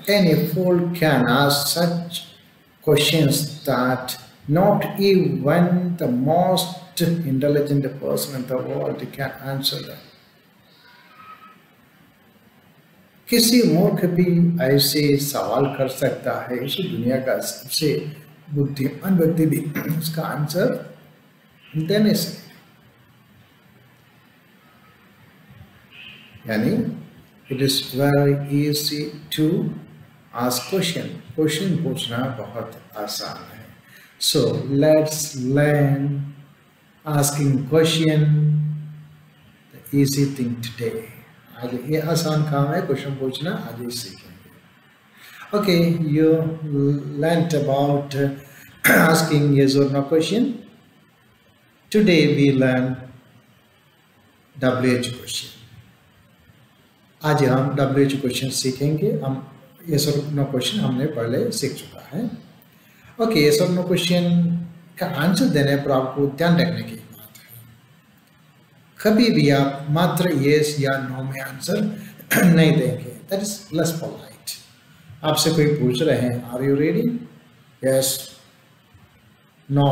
Any fool can ask such questions that not even the most intelligent person in the world can answer them. किसी मूर्ख भी ऐसे सवाल कर सकता है, इस दुनिया का सबसे बुद्धिमान व्यक्ति भी उसका आंसर दे नहीं सकते। यानी it is very easy to ask question, question पूछना बहुत आसान है। So let's learn asking question, the easy thing today. आज ये आसान काम है क्वेश्चन पूछना, आज ही सीखेंगे। Okay, you learnt about asking yes or no question. Today we learn WH question. आज हम WH क्वेश्चन सीखेंगे। हम yes or no क्वेश्चन हमने पहले सीख चुका है। Okay, yes or no question का आंसर देने पर आपको ध्यान रखने की बात है, कभी भी आप मात्र yes या no में आंसर नहीं देंगे। That is less polite. आपसे कोई पूछ रहे हैं are you ready, yes, no,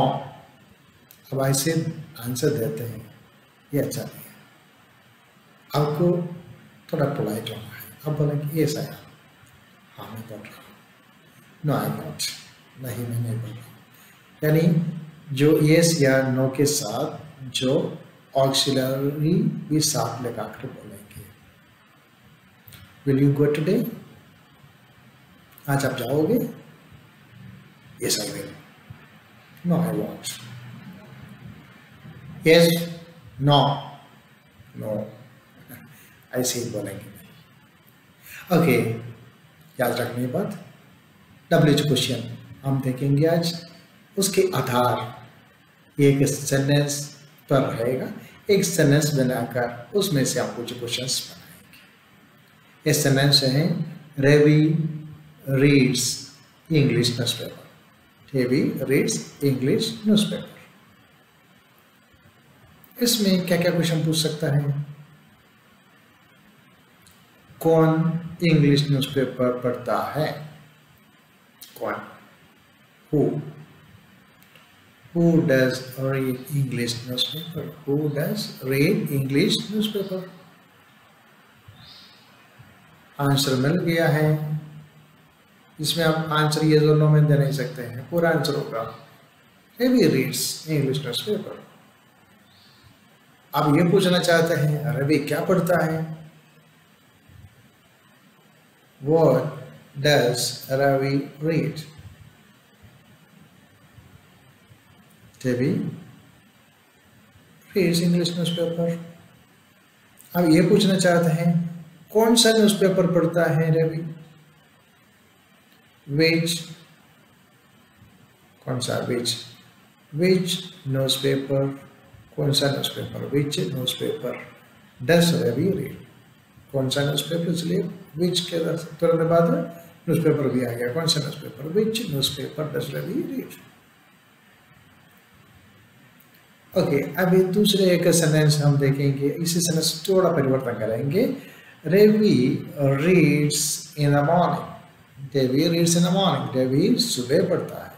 अब ऐसे आंसर देते हैं, ये अच्छा नहीं है। आपको थोड़ा पोलाइट होना है। अब बोलेंगे यस आई एम, हाँ मैं पढ़ रहा हूँ, नो आई एम नॉट, नहीं मैं नहीं पढ़ रहा हूँ। यानी जो यस या नो के साथ जो ऑक्सिलरी भी साथ लगाकर बोलेंगे। विल यू गो टुडे, आज आप जाओगे, yes I will, no I won't, yes, no, no, ऐसे ही बोलेंगे। ओके, याद रखने की बात। WH क्वेश्चन हम देखेंगे आज, उसके आधार एक सेंटेंस पर रहेगा, एक सेंटेंस बनाकर उसमें से आप कुछ क्वेश्चंस बनाएंगे। ये सेंटेंस है Ravi reads English newspaper. Ravi reads English newspaper. इसमें क्या क्या क्वेश्चन पूछ सकता है? कौन इंग्लिश न्यूज़पेपर पढ़ता है? कौन? Who does read English newspaper? Who does read English newspaper? Answer मिल गया है। इसमें आप आंसर ये दोनों में दे नहीं सकते हैं, पूरा आंसर होगा रवि रीड्स इंग्लिश न्यूज़पेपर। आप ये पूछना चाहते हैं रवि क्या पढ़ता है? What does Ravi read? Ravi reads English newspaper. अब ये पूछना चाहते हैं कौन सा न्यूज़पेपर पढ़ता है रवि? विच, कौन सा, विच, विच न्यूज़पेपर, कौन सा newspaper, which newspaper does Ravi read, कौन सा न्यूज़पेपर, इसलिए विच के तुरंत बाद न्यूज़पेपर भी आ गया। कौन सा newspaper, which newspaper does Ravi read. Okay, अभी दूसरे एक सेंटेंस हम देखेंगे। इसी सेंटेंस थोड़ा परिवर्तन करेंगे। Ravi reads in the morning. Ravi reads in the morning. Ravi सुबह पढ़ता है।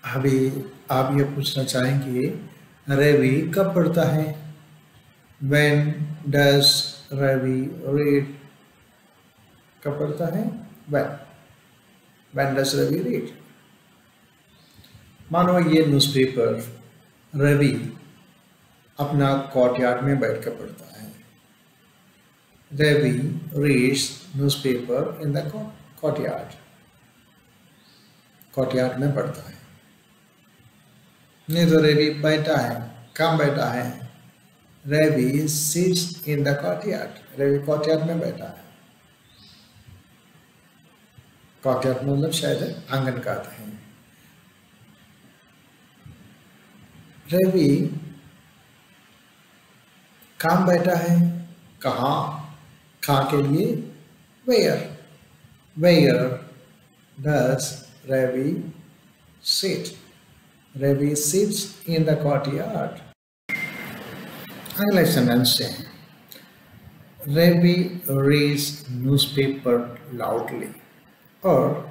अभी आप ये पूछना चाहेंगे रवि कब पढ़ता है? When does Ravi read? कब पढ़ता है? When does Ravi read? मानो ये न्यूज़पेपर रवि अपना कोर्टयार्ड में बैठकर पढ़ता है। Ravi reads newspaper in the courtyard. Courtyard में पढ़ता है। नहीं तो रवि बैठा है, कहाँ बैठा है? Ravi sits in the courtyard. Ravi courtyard में बैठा है। कोर्टयार्ड मतलब शायद आंगन कहते हैं। रवि कहाँ बैठा है? कहाँ, कहाँ के लिए? Where, where does Ravi sit? Ravi sits in the courtyard. अगला सेंटेंस है Ravi reads newspaper loudly or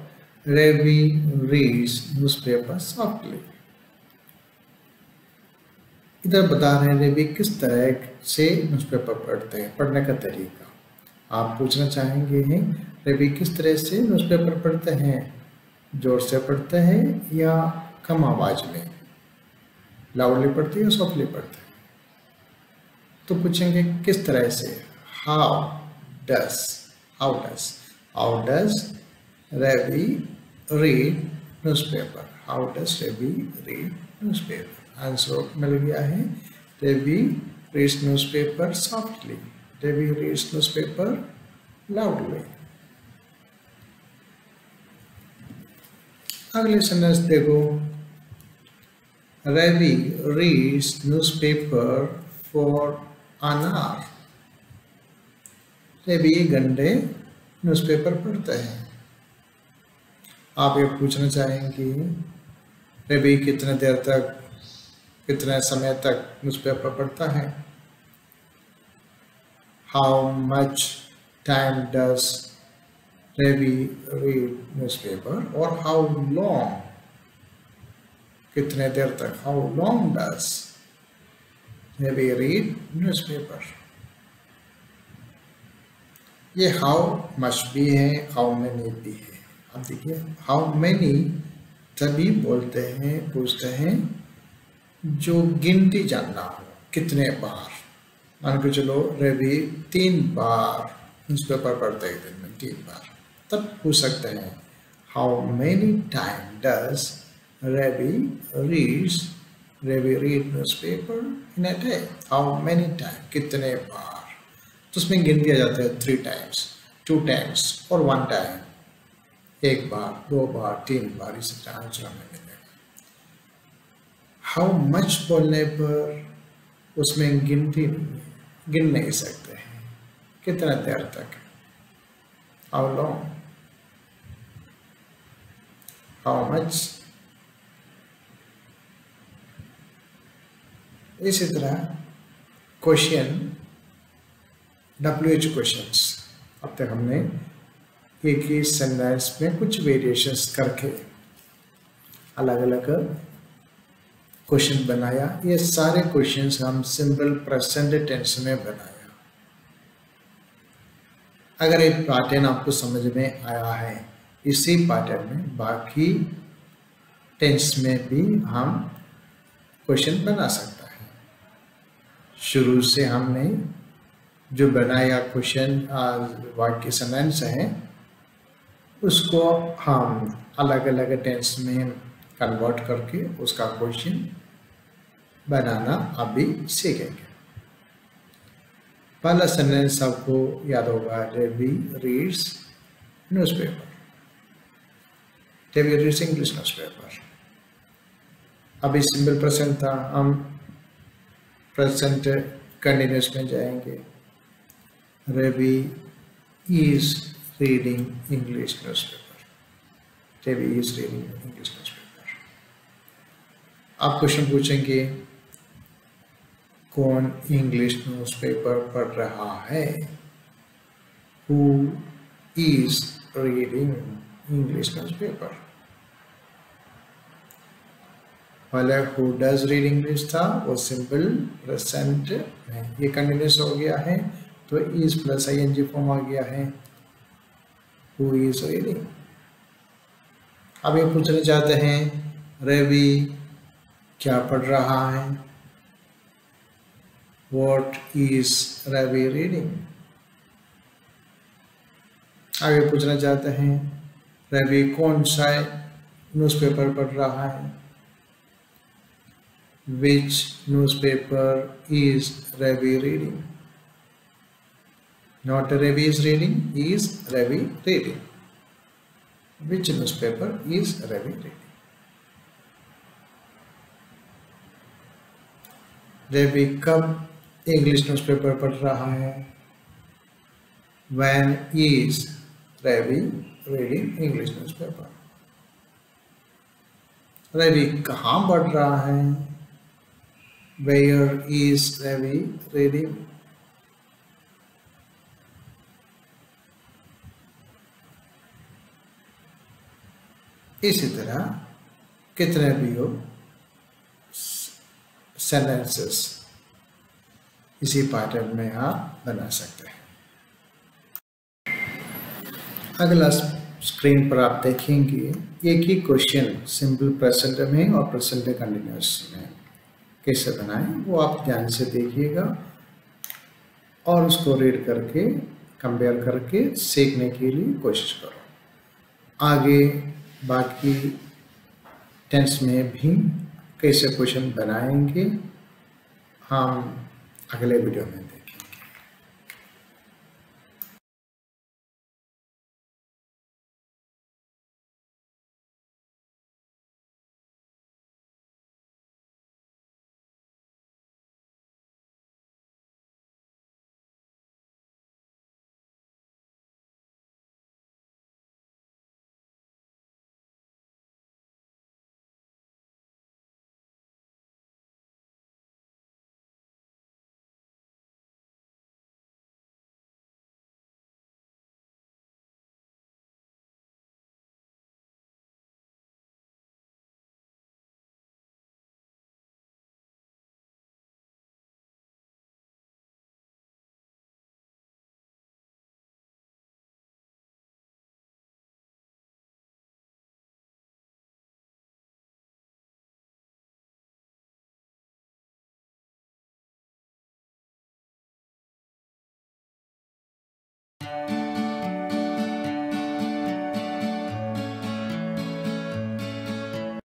Ravi reads newspaper softly. इधर बता रहे हैं रवि किस तरह से न्यूज़पेपर पढ़ते हैं, पढ़ने का तरीका। आप पूछना चाहेंगे हैं रवि किस तरह से न्यूज़पेपर पढ़ते हैं, जोर से पढ़ते हैं या कम आवाज में, लाउडली पढ़ते हैं या सॉफ्टली पढ़ते हैं। तो पूछेंगे किस तरह से, how does Ravi read newspaper, how does Ravi read newspaper. Answer मिल गया है, Ravi reads newspaper softly, Ravi reads newspaper loudly. अगले सेंटेंस देखो, Ravi reads newspaper for an hour, Ravi एक घंटे न्यूज़पेपर पढ़ते हैं। आप ये पूछना चाहेंगे रवि कितने देर तक, कितने समय तक न्यूज़पेपर पढ़ता है। How much time does Ravi read newspaper, और हाउ लॉन्ग, कितने देर तक, how long does Ravi read newspaper. ये हाउ मच भी है, हाउ मेनी भी है। अब देखिए हाउ मेनी तभी बोलते हैं, पूछते हैं जो गिनती जानना हो, कितने बार। मान के चलो रवि 3 बार न्यूज़पेपर पढ़ते हैं दिन में, 3 बार, तब पूछ सकते हैं how many time does Ravi read newspaper in a day, how many time, कितने बार। तो उसमें गिन दिया जाता है 3 टाइम्स, 2 टाइम्स और 1 टाइम, 1 बार, 2 बार, 3 बार, इसी तरह आंसर हमें मिलेगा। हाउ मच बोलने पर उसमें गिनती नहीं है, गिन नहीं सकते हैं, कितना देर तक, हाउ लॉन्ग, हाउ मच। इसी तरह क्वेश्चन WH क्वेश्चंस, अब तक हमने एक ही सेंटेंस में कुछ वेरिएशंस करके अलग अलग क्वेश्चन बनाया। ये सारे क्वेश्चंस हम सिंपल प्रेजेंट टेंस में बनाया। अगर एक पैटर्न आपको समझ में आया है, इसी पैटर्न में बाकी टेंस में भी हम क्वेश्चन बना सकता है। शुरू से हमने जो बनाया क्वेश्चन वाक्य सेंटेंस है, उसको हम अलग अलग टेंस में कन्वर्ट करके उसका क्वेश्चन बनाना अभी सीखेंगे। पहला सेंटेंस आपको याद होगा, Ravi reads newspaper, Ravi reads English newspaper. अभी सिंपल प्रेजेंट था, हम प्रेजेंट कंटिन्यूस में जाएंगे। Ravi is reading English newspaper, Ravi is reading English newspaper। आप क्वेश्चन पूछेंगे कौन इंग्लिश न्यूज़पेपर पढ़ रहा है, Who is reading English newspaper। पहले who does read English था, वो सिंपल प्रेजेंट में, ये कंटिन्यूस हो गया है तो is प्लस ing फॉर्म आ गया है, who is reading। अब ये पूछना चाहते हैं रवि क्या पढ़ रहा है, what is रवि reading। अब ये पूछना चाहते हैं रवि कौन सा न्यूज़पेपर पढ़ रहा है, which newspaper is Ravi reading। Not Ravi is reading, is Ravi reading। Which newspaper is Ravi reading। Ravi कब इंग्लिश न्यूज़पेपर पढ़ रहा है, When is Ravi reading English newspaper। Ravi कहाँ पढ़ रहा है, Where is Ravi reading। इसी तरह कितने भी हो सेंटेंसेस इसी पैटर्न में आप बना सकते हैं। अगला स्क्रीन पर आप देखेंगे एक ही क्वेश्चन सिंपल प्रेजेंट में और प्रेजेंट कंटिन्यूअस में कैसे बनाएं, वो आप ध्यान से देखिएगा और उसको रीड करके कंपेयर करके सीखने के लिए कोशिश करो। आगे बाकी टेंस में भी कैसे क्वेश्चन बनाएंगे हम अगले वीडियो में देखेंगे।